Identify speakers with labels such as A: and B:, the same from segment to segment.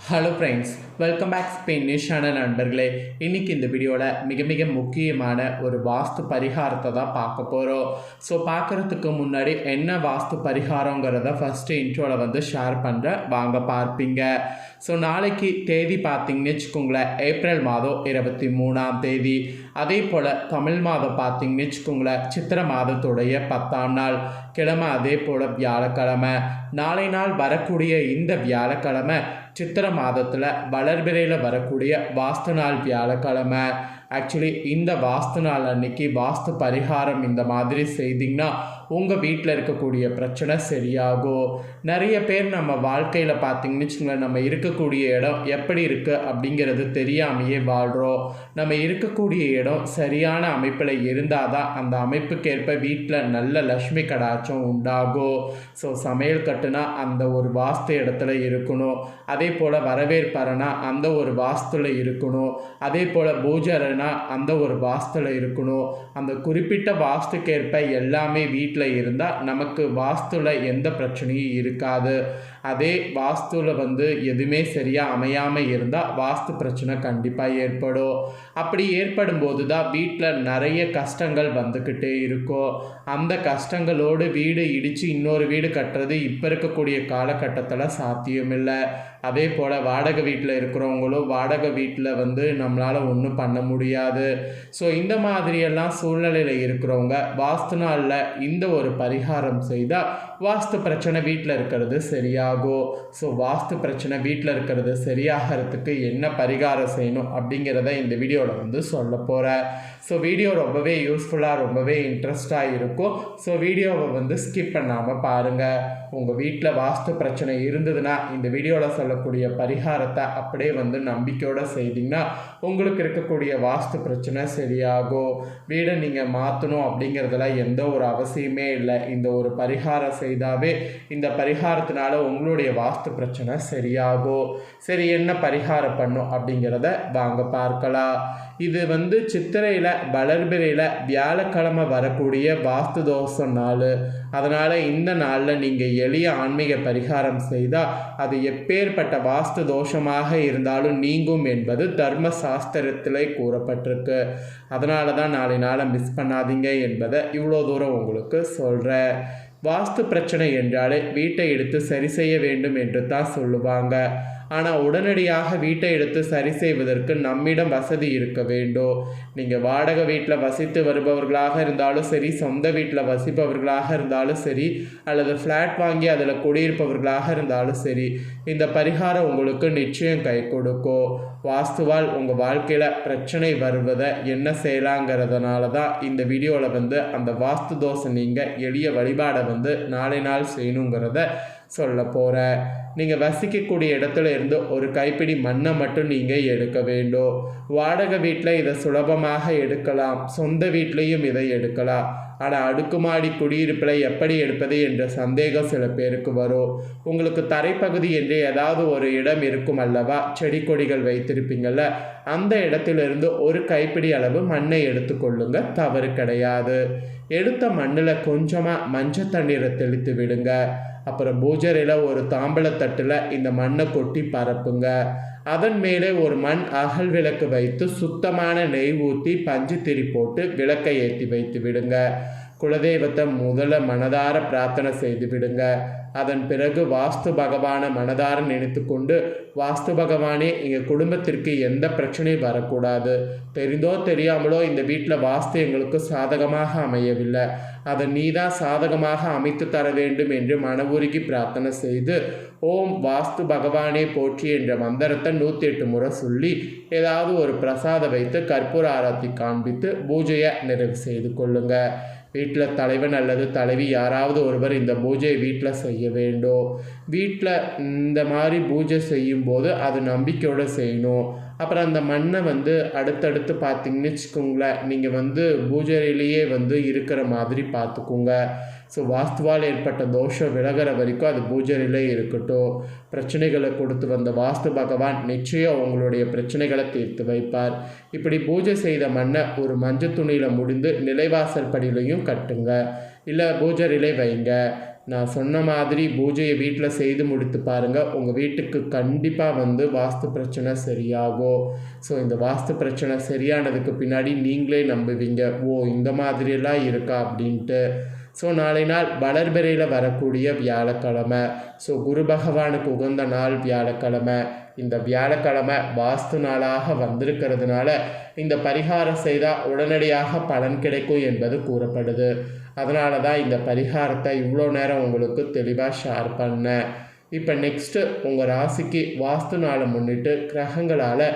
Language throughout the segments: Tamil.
A: ஹலோ ஃப்ரெண்ட்ஸ், வெல்கம் பேக் ஸ்பெயினிஷான நண்பர்களே. இன்றைக்கி இந்த வீடியோவில் மிக மிக முக்கியமான ஒரு வாஸ்து பரிகாரத்தை தான் பார்க்க போகிறோம். ஸோ பார்க்குறதுக்கு முன்னாடி என்ன வாஸ்து பரிகாரங்கிறத ஃபஸ்ட்டு இன்ட்ரோவில் ஷேர் பண்ணுறேன், வாங்க பார்ப்பீங்க. ஸோ நாளைக்கு தேதி பார்த்திங்கன்னு வச்சுக்கோங்களேன், ஏப்ரல் மாதம் 23ஆம் தேதி. அதே போல் தமிழ் மாதம் பார்த்திங்கன்னு வச்சுக்கோங்களேன், சித்திரை மாதத்துடைய 10ஆம் நாள் கிழமை. அதே போல் வியாழக்கிழமை. நாளை நாள் வரக்கூடிய இந்த வியாழக்கிழமை சித்திரை மாதத்தில் வளர்பிறையில் வரக்கூடிய வாஸ்து நாள் வியாழக்கிழமை. ஆக்சுவலி இந்த வாஸ்து நாள் அன்னைக்கு வாஸ்து பரிகாரம் இந்த மாதிரி செய்திங்கன்னா உங்கள் வீட்டில் இருக்கக்கூடிய பிரச்சனை சரியாகும். நிறைய பேர் நம்ம வாழ்க்கையில் பார்த்திங்கன்னு வச்சுக்கோங்களேன், நம்ம இருக்கக்கூடிய இடம் எப்படி இருக்குது அப்படிங்கிறது தெரியாமையே வாழ்கிறோம். நம்ம இருக்கக்கூடிய இடம் சரியான அமைப்பில் இருந்தால் தான் அந்த அமைப்புக்கேற்ப வீட்டில் நல்ல லக்ஷ்மி கடாட்சம் உண்டாகும். ஸோ சமையல் கட்டுனா அந்த ஒரு வாஸ்து இடத்துல இருக்கணும். அதே போல் வரவேற்பறைனா அந்த ஒரு வாஸ்துவில் இருக்கணும். அதே போல் பூஜைனா அந்த ஒரு வாஸ்துவில் இருக்கணும். அந்த குறிப்பிட்ட வாஸ்துக்கேற்ப எல்லாமே வீட்டில் இருந்தால் நமக்கு வாஸ்துவில் எந்த பிரச்சனையும் இருக்காது. அதே வாஸ்துவில் எதுவுமே சரியாக அமையாமல் இருந்தால் வாஸ்து பிரச்சனை கண்டிப்பாக ஏற்படும். அப்படி ஏற்படும் போது தான் வீட்டில் நிறைய கஷ்டங்கள் வந்துக்கிட்டே இருக்கும். அந்த கஷ்டங்களோடு வீடு இடித்து இன்னொரு வீடு கட்டுறது இப்போ இருக்கக்கூடிய காலகட்டத்தில் சாத்தியமில்லை. அதே போல் வாடகை வீட்டில் இருக்கிறவங்களும் வாடகை வீட்டில் நம்மளால் ஒன்றும் பண்ண முடியாது. ஸோ இந்த மாதிரியெல்லாம் சூழ்நிலையில் இருக்கிறவங்க வாஸ்து நாளில் இந்த ஒரு பரிகாரம் செய்தால் வாஸ்து பிரச்சனை வீட்டில் இருக்கிறது சரியாகும். ஸோ வாஸ்து பிரச்சனை வீட்டில் இருக்கிறது சரியாகிறதுக்கு என்ன பரிகாரம் செய்யணும் அப்படிங்கிறத இந்த வீடியோவில் சொல்ல போகிறேன். ஸோ வீடியோ ரொம்பவே யூஸ்ஃபுல்லாக ரொம்பவே இன்ட்ரெஸ்டாக இருக்கும். ஸோ வீடியோவை ஸ்கிப் பண்ணாமல் பாருங்கள். உங்கள் வீட்டில் வாஸ்து பிரச்சனை இருந்ததுன்னா இந்த வீடியோவில் சொல்லக்கூடிய பரிகாரத்தை அப்படியே நம்பிக்கையோடு செய்திங்கன்னா உங்களுக்கு இருக்கக்கூடிய வாஸ்து பிரச்சனை சரியாகும். வீடை நீங்கள் மாற்றணும் அப்படிங்கிறதுல எந்த ஒரு அவசியமே இல்லை. இந்த ஒரு பரிகாரம் செய்தாவே இந்த பரிகாரத்தினால உங்களுடைய வாஸ்து பிரச்சனை சரியாகும். சரி, என்ன பரிகாரம் பண்ணும் அப்படிங்கிறத வாங்க பார்க்கலாம். இது சித்திரையில் வளர்பிறையில் வியாழக்கிழமை வரக்கூடிய வாஸ்து தோஷம் நாள். அதனால் இந்த நாளில் நீங்கள் எளிய ஆன்மீக பரிகாரம் செய்தால் அது எப்பேற்பட்ட வாஸ்து தோஷமாக இருந்தாலும் நீங்கும் என்பது தர்ம சாஸ்திரத்திலே கூறப்பட்டிருக்கு. அதனால தான் நாளை நாளை மிஸ் பண்ணாதீங்க என்பதை இவ்வளோ தூரம் உங்களுக்கு சொல்கிறேன். வாஸ்து பிரச்சனை என்றாலே வீட்டை எடுத்து சரி செய்ய வேண்டும் என்று தான் சொல்லுவாங்க. ஆனால் உடனடியாக வீட்டை எடுத்து சரி செய்வதற்கு நம்மிடம் வசதி இருக்க வேண்டும். நீங்கள் வாடகை வீட்டில் வசித்து வருபவர்களாக இருந்தாலும் சரி, சொந்த வீட்டில் வசிப்பவர்களாக இருந்தாலும் சரி, அல்லது ஃப்ளாட் வாங்கி அதில் குடியிருப்பவர்களாக இருந்தாலும் சரி, இந்த பரிகாரம் உங்களுக்கு நிச்சயம் கை கொடுக்கும். வாஸ்துவால் உங்கள் வாழ்க்கையில் பிரச்சனை வருவதை என்ன செய்யலாங்கிறதுனால தான் இந்த வீடியோவில் அந்த வாஸ்து தோஷம் நீங்கள் எளிய வழிபாடை நாளை நாள் செய்யணுங்கிறத சொல்ல போகிறேன். நீங்கள் வசிக்கக்கூடிய இடத்துல இருந்து ஒரு கைப்பிடி மண்ணை மட்டும் நீங்கள் எடுக்க வேண்டும். வாடகை வீட்டில் இதை சுலபமாக எடுக்கலாம், சொந்த வீட்லேயும் இதை எடுக்கலாம். ஆனால் அடுக்குமாடி குடியிருப்பில் எப்படி எடுப்பது என்ற சந்தேகம் சில பேருக்கு வரும். உங்களுக்கு தரைப்பகுதி என்று ஏதாவது ஒரு இடம் இருக்கும் அல்லவா, செடி கொடிகள் வைத்திருப்பீங்கள்ல, அந்த இடத்திலிருந்து ஒரு கைப்பிடி அளவு மண்ணை எடுத்துக்கொள்ளுங்க, தவறு கிடையாது. எடுத்த மண்ணில் கொஞ்சமாக மஞ்சள் தண்ணீரை தெளித்து விடுங்க. அப்புறம் பூஜரையில் ஒரு தாம்பழத்தட்டில் இந்த மண்ணை கொட்டி பரப்புங்க. அதன் மேலே ஒரு மண் அகல் விளக்கு வைத்து சுத்தமான நெய் ஊற்றி பஞ்சு திரி போட்டு விளக்கை ஏற்றி வைத்து விடுங்க. குலதெய்வத்தை முதல்ல மனதார பிரார்த்தனை செய்து விடுங்க. அதன் பிறகு வாஸ்து பகவானை மனதார நினைத்து கொண்டு, வாஸ்து பகவானே எங்கள் குடும்பத்திற்கு எந்த பிரச்சனையும் வரக்கூடாது. தெரிந்தோ தெரியாமலோ இந்த வீட்டில் வாஸ்து எங்களுக்கு சாதகமாக அமையவில்லை, அதை நீதான் சாதகமாக அமைத்து தர வேண்டும் என்று மனவுருகி பிரார்த்தனை செய்து ஓம் வாஸ்து பகவானே போற்றி என்ற மந்திரத்தை 108 முறை சொல்லி ஏதாவது ஒரு பிரசாதம் வைத்து கற்பூர ஆரத்தி காண்பித்து பூஜையை நிறைவு செய்து கொள்ளுங்க. வீட்டில் தலைவன் அல்லது தலைவி யாராவது ஒருவர் இந்த பூஜையை வீட்டில் செய்ய வேண்டும். வீட்டில் இந்த மாதிரி பூஜை செய்யும்போது அது நம்பிக்கையோடு செய்யணும். அப்புறம் அந்த மண்ணை அடுத்தடுத்து பார்த்திங்கன்னு வச்சுக்கோங்களேன், நீங்கள் பூஜையிலேயே இருக்கிற மாதிரி பார்த்துக்கோங்க. ஸோ வாஸ்துவால் ஏற்பட்ட தோஷம் விலகிற வரைக்கும் அது பூஜையிலே இருக்கட்டும். பிரச்சனைகளை கொடுத்து வந்த வாஸ்து பகவான் நிச்சயம் உங்களுடைய பிரச்சனைகளை தீர்த்து வைப்பார். இப்படி பூஜை செய்த மண்ணை ஒரு மஞ்சள் துணியில் முடிந்து நிலைவாசல் படியிலையும் கட்டுங்க, இல்லை பூஜையிலே வைங்க. நான் சொன்ன மாதிரி பூஜையை வீட்டில் செய்து முடித்து பாருங்கள். உங்கள் வீட்டுக்கு கண்டிப்பாக வாஸ்து பிரச்சனை சரியாகும். ஸோ இந்த வாஸ்து பிரச்சனை சரியானதுக்கு பின்னாடி நீங்களே நம்புவீங்க, ஓ இந்த மாதிரியெல்லாம் இருக்கா அப்படின்ட்டு. ஸோ நாளை நாள் வளர்பிறையில் வரக்கூடிய வியாழக்கிழமை. ஸோ குரு பகவானுக்கு உகந்த நாள் வியாழக்கிழமை. இந்த வியாழக்கிழமை வாஸ்து நாளாக வந்திருக்கிறதுனால இந்த பரிகாரம் செய்தால் உடனடியாக பலன் கிடைக்கும் என்பது கூறப்படுது. அதனால தான் இந்த பரிகாரத்தை இவ்வளோ நேரம் உங்களுக்கு தெளிவாக ஷேர் பண்ணேன். இப்போ நெக்ஸ்ட்டு உங்கள் ராசிக்கு வாஸ்து நாளை முன்னிட்டு கிரகங்களால்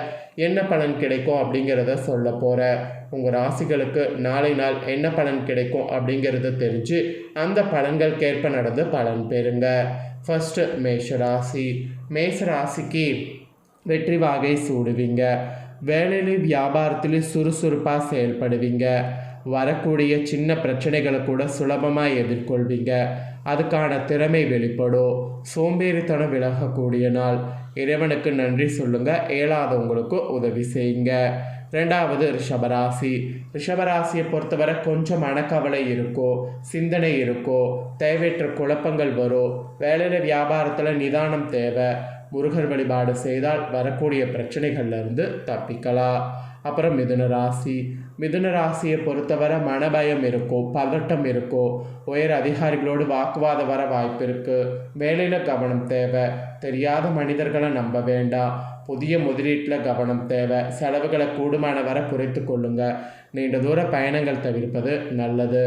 A: என்ன பலன் கிடைக்கும் அப்படிங்கிறத சொல்ல போகிறேன். உங்கள் ராசிகளுக்கு நாளை நாள் என்ன பலன் கிடைக்கும் அப்படிங்கிறத தெரிஞ்சு அந்த பலன்களுக்கேற்ப நடந்து பலன் பெறுங்க. ஃபஸ்ட்டு மேஷராசி. மேஷராசிக்கு வெற்றி வாகை சூடுவீங்க. வேலையிலும் வியாபாரத்திலும் சுறுசுறுப்பாக செயல்படுவீங்க. வரக்கூடிய சின்ன பிரச்சனைகளை கூட சுலபமாக எதிர்கொள்வீங்க. அதுக்கான திறமை வெளிப்படும். சோம்பேறித்தனம் விலகக்கூடிய நாள். இறைவனுக்கு நன்றி சொல்லுங்கள், இயலாதவங்களுக்கு உதவி செய்யுங்க. ரெண்டாவது ரிஷபராசி. ரிஷபராசியை பொறுத்தவரை கொஞ்சம் மனக்கவலை இருக்கும், சிந்தனை இருக்கும், தேவையற்ற குழப்பங்கள் வரும். வேலையில் வியாபாரத்தில் நிதானம் தேவை. முருகர் வழிபாடு செய்தால் வரக்கூடிய பிரச்சனைகள்லேருந்து தப்பிக்கலாம். அப்புறம் மிதுன ராசி. மிதுன ராசியை பொறுத்தவரை மனபயம் இருக்கும், பதட்டம் இருக்கும், உயர் அதிகாரிகளோடு வாக்குவாதம் வர வாய்ப்பு இருக்குது. வேலையில் கவனம் தேவை. தெரியாத மனிதர்களை நம்ப வேண்டாம். புதிய முதலீட்டில் கவனம் தேவை. செலவுகளை கூடுமான வரை குறைத்து கொள்ளுங்க. நீண்ட தூர பயணங்கள் தவிர்ப்பது நல்லது.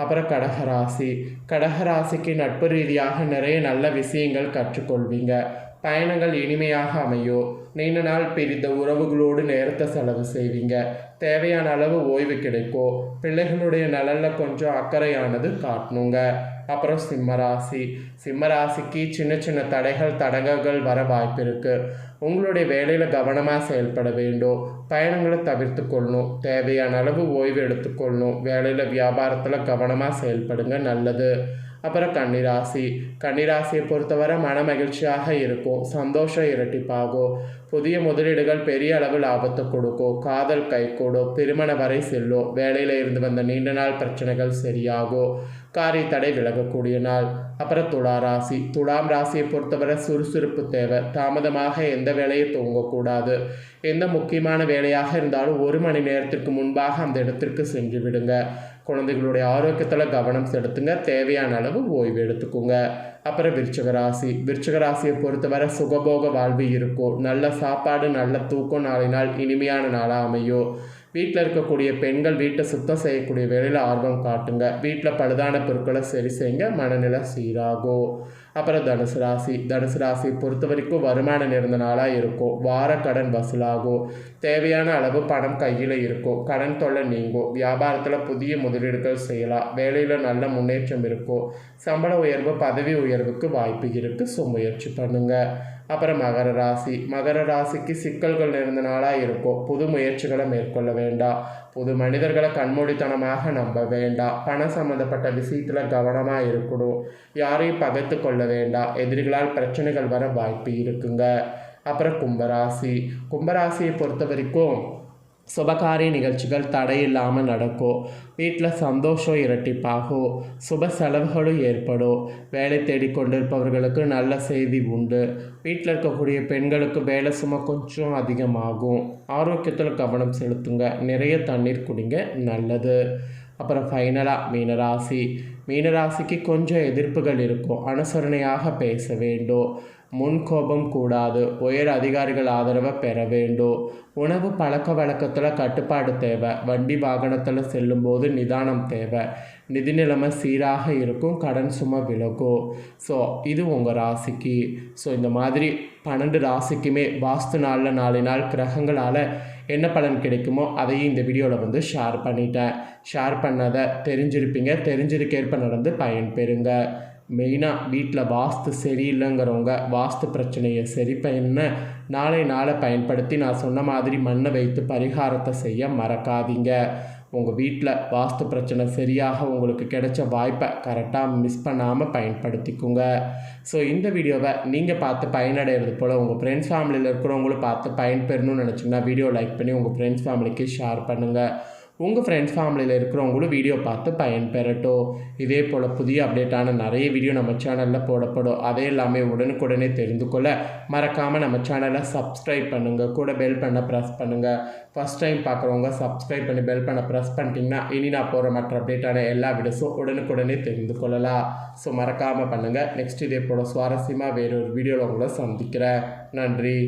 A: அப்புறம் கடகராசி. கடகராசிக்கு நட்பு ரீதியாக நிறைய நல்ல விஷயங்கள் கற்றுக்கொள்வீங்க. பயணங்கள் இனிமையாக அமையும். நீண்ட நாள் பிரிந்த உறவுகளோடு நேரத்தை செலவு செய்வீங்க. தேவையான அளவு ஓய்வு கிடைக்கும். பிள்ளைகளுடைய நலனில் கொஞ்சம் அக்கறையானது காட்டணுங்க. அப்புறம் சிம்மராசி. சிம்மராசிக்கு சின்ன சின்ன தடைகள் தடங்கல்கள் வர வாய்ப்பு இருக்குது. உங்களுடைய வேலையில் கவனமாக செயல்பட வேண்டும். பயணங்களை தவிர்த்து கொள்ளணும். தேவையான அளவு ஓய்வு எடுத்துக்கொள்ளணும். வேலையில் வியாபாரத்தில் கவனமாக செயல்படுங்க, நல்லது. அப்புறம் கன்னிராசி. கன்னிராசியை பொறுத்தவரை மன மகிழ்ச்சியாக இருக்கும். சந்தோஷம் இரட்டிப்பாகும். புதிய முதலீடுகள் பெரிய அளவு லாபத்தை கொடுக்கும். காதல் கைகூடும். திருமண வரை செல்லும். வேலையில் இருந்து வந்த நீண்ட நாள் பிரச்சனைகள் சரியாகும். காரிய தடை விலகக்கூடிய நாள். அப்புறம் துளாராசி. துலாம் ராசியை பொறுத்தவரை சுறுசுறுப்பு தேவை. தாமதமாக எந்த வேலையை துவங்கக்கூடாது. எந்த முக்கியமான வேலையாக இருந்தாலும் 1 மணி நேரத்திற்கு முன்பாக அந்த இடத்திற்கு சென்று விடுங்க. குழந்தைகளுடைய ஆரோக்கியத்தில் கவனம் செலுத்துங்க. தேவையான அளவு ஓய்வு எடுத்துக்கோங்க. அப்புறம் விருச்சிகராசி. விருச்சிகராசியை பொறுத்தவரை சுகபோக வாழ்வு இருக்கும். நல்ல சாப்பாடு, நல்ல தூக்கம், நாளை நாள் இனிமையான நாளாக அமையும். வீட்டில் இருக்கக்கூடிய பெண்கள் வீட்டை சுத்தம் செய்யக்கூடிய வேலையில் ஆர்வம் காட்டுங்க. வீட்டில் பழுதான பொருட்களை சரி செய்யுங்க. மனநிலை சீராகும். அப்புறம் தனுசு ராசி. தனுசு ராசியை பொறுத்த வரைக்கும் வருமானம் நிறைந்த நாளாக இருக்கும். வார கடன் வசூலாகும். தேவையான அளவு பணம் கையில் இருக்கும். கடன் தொல்லை நீங்கும். வியாபாரத்தில் புதிய முதலீடுகள் செய்யலாம். வேலையில் நல்ல முன்னேற்றம் இருக்கும். சம்பள உயர்வு, பதவி உயர்வுக்கு வாய்ப்பு இருக்குது. ஸோ முயற்சி பண்ணுங்கள். அப்புறம் மகர ராசி. மகர ராசிக்கு சிக்கல்கள் நிறைந்த நாளாக இருக்கும். புது முயற்சிகளை மேற்கொள்ள வேண்டாம். புது மனிதர்களை கண்மூடித்தனமாக நம்ப வேண்டாம். பணம் சம்மந்தப்பட்ட விஷயத்தில் கவனமாக இருக்கணும். யாரையும் பகைத்து கொள்ள வேண்டாம். எதிரிகளால் பிரச்சனைகள் வர வாய்ப்பு இருக்குங்க. அப்புறம் கும்பராசி. கும்பராசியை பொறுத்த வரைக்கும் சுபகாரிய நிகழ்ச்சிகள் தடையில்லாமல் நடக்கும். வீட்டில் சந்தோஷம் இரட்டிப்பாகும். சுப செலவுகளும் ஏற்படும். வேலை தேடிக்கொண்டிருப்பவர்களுக்கு நல்ல செய்தி உண்டு. வீட்டில் இருக்கக்கூடிய பெண்களுக்கு வேலை சுமை கொஞ்சம் அதிகமாகும். ஆரோக்கியத்தில் கவனம் செலுத்துங்க. நிறைய தண்ணீர் குடிங்க, நல்லது. அப்புறம் ஃபைனலாக மீனராசி. மீனராசிக்கு கொஞ்சம் எதிர்ப்புகள் இருக்கும். அனுசரணையாக பேச வேண்டும். முன்கோபம் கூடாது. உயர் அதிகாரிகள் ஆதரவை பெற வேண்டும். உணவு பழக்க வழக்கத்தில் கட்டுப்பாடு தேவை. வண்டி வாகனத்தில் செல்லும்போது நிதானம் தேவை. நிதி நிலைமை சீராக இருக்கும். கடன் சுமை விலகும். ஸோ இது உங்கள் ராசிக்கு. ஸோ இந்த மாதிரி 12 ராசிக்குமே வாஸ்து நாளில் 4 நாள் கிரகங்களால் என்ன பலன் கிடைக்குமோ அதையும் இந்த வீடியோவில் ஷேர் பண்ணிட்டேன். ஷேர் பண்ணதை தெரிஞ்சிருப்பீங்க. தெரிஞ்சதுக்கேற்ப நடந்து பயன்பெறுங்க. மெயினாக வீட்டில் வாஸ்து சரியில்லைங்கிறவங்க வாஸ்து பிரச்சனையை சரி பண்ண நாளை பயன்படுத்தி நான் சொன்ன மாதிரி மண்ணை வைத்து பரிகாரத்தை செய்ய மறக்காதீங்க. உங்கள் வீட்டில் வாஸ்து பிரச்சனை சரியாக உங்களுக்கு கிடைச்ச வாய்ப்பை கரெக்டாக மிஸ் பண்ணாமல் பயன்படுத்திக்குங்க. ஸோ இந்த வீடியோவை நீங்கள் பார்த்து பயனடைகிறது போல் உங்கள் ஃப்ரெண்ட்ஸ் ஃபேமிலியில் இருக்கிறவங்களும் பார்த்து பயன்பெறணும்னு நினச்சிங்கன்னா வீடியோ லைக் பண்ணி உங்கள் ஃப்ரெண்ட்ஸ் ஃபேமிலிக்கு ஷேர் பண்ணுங்கள். உங்கள் ஃப்ரெண்ட்ஸ் ஃபேமிலியில் இருக்கிறவங்களும் வீடியோ பார்த்து பயன்பெறட்டும். இதே போல் புதிய அப்டேட்டான நிறைய வீடியோ நம்ம சேனலில் போடப்படும். அதே எல்லாமே உடனுக்குடனே தெரிந்து கொள்ள மறக்காமல் நம்ம சேனலை சப்ஸ்கிரைப் பண்ணுங்கள். கூட பெல் பண்ண ப்ரெஸ் பண்ணுங்கள். ஃபஸ்ட் டைம் பார்க்குறவங்க சப்ஸ்கிரைப் பண்ணி பெல் பண்ண ப்ரெஸ் பண்ணிட்டீங்கன்னா இனி நான் போகிற மற்ற அப்டேட்டான எல்லா வீடியோஸும் உடனுக்குடனே தெரிந்து கொள்ளலாம். ஸோ மறக்காமல் பண்ணுங்கள். நெக்ஸ்ட் இதே போல் சுவாரஸ்யமாக வேறொரு வீடியோவில் உங்களை சந்திக்கிறேன். நன்றி.